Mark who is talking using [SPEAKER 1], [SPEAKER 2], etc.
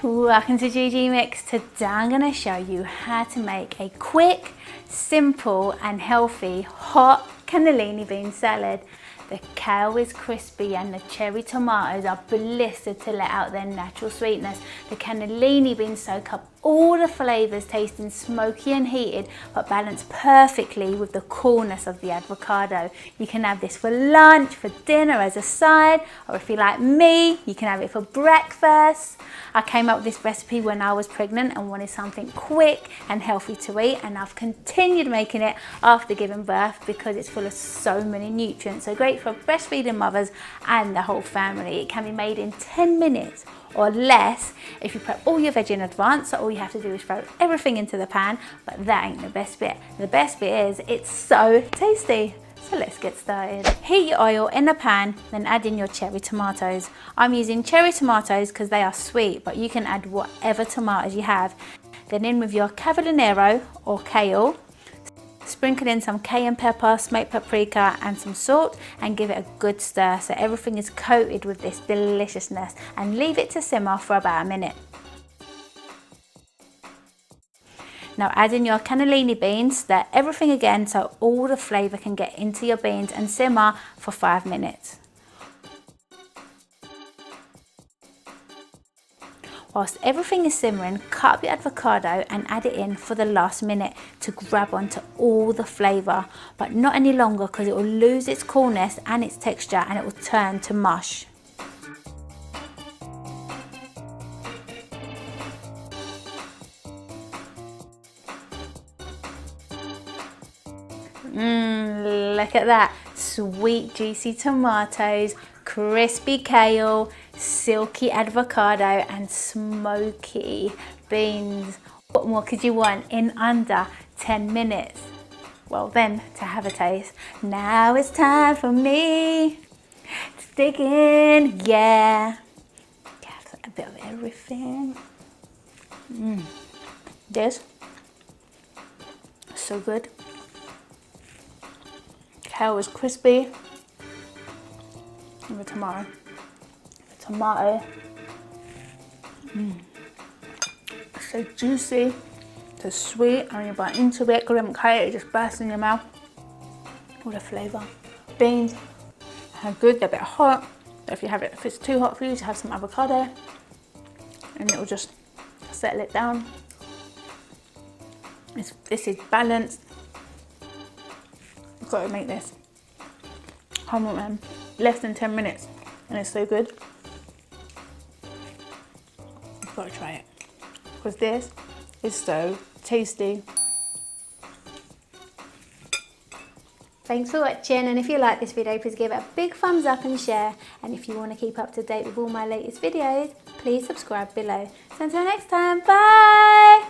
[SPEAKER 1] Welcome to ggmix. Today I'm going to show you how to make a quick, simple and healthy hot cannellini bean salad. The kale is crispy and the cherry tomatoes are blistered to let out their natural sweetness. The cannellini beans soak up all the flavours, tasting smoky and heated, but balanced perfectly with the coolness of the avocado. You can have this for lunch, for dinner, as a side, or if you like me, you can have it for breakfast. I came up with this recipe when I was pregnant and wanted something quick and healthy to eat, and I've continued making it after giving birth because it's full of so many nutrients. So great for breastfeeding mothers and the whole family. It can be made in 10 minutes or less if you prep all your veg in advance. So all you have to do is throw everything into the pan, but that ain't the best bit. The best bit is it's so tasty. So let's get started. Heat your oil in the pan, then add in your cherry tomatoes. I'm using cherry tomatoes because they are sweet, but you can add whatever tomatoes you have. Then in with your cavallonero or kale. Sprinkle in some cayenne pepper, smoked paprika and some salt, and give it a good stir so everything is coated with this deliciousness, and leave it to simmer for about a minute. Now add in your cannellini beans, stir everything again so all the flavour can get into your beans, and simmer for 5 minutes. Whilst everything is simmering, cut up your avocado and add it in for the last minute to grab onto all the flavour, but not any longer because it will lose its coolness and its texture and it will turn to mush. Look at that. Sweet juicy tomatoes, crispy kale, silky avocado and smoky beans. What more could you want in under 10 minutes? Well then, to have a taste. Now it's time for me to dig in, yeah. Get a bit of everything. This is so good. Kale is crispy. And the tomato. So juicy, so sweet, and when you bite into it, it just bursts in your mouth. All the flavour. Beans are good, they're a bit hot. So if it's too hot for you, just have some avocado and it will just settle it down. This is balanced. I've got to make this. Come on man, less than 10 minutes and it's so good. You've got to try it because this is so tasty. Thanks for watching, and if you like this video, please give it a big thumbs up and share, and if you want to keep up to date with all my latest videos, please subscribe below. So until next time, bye!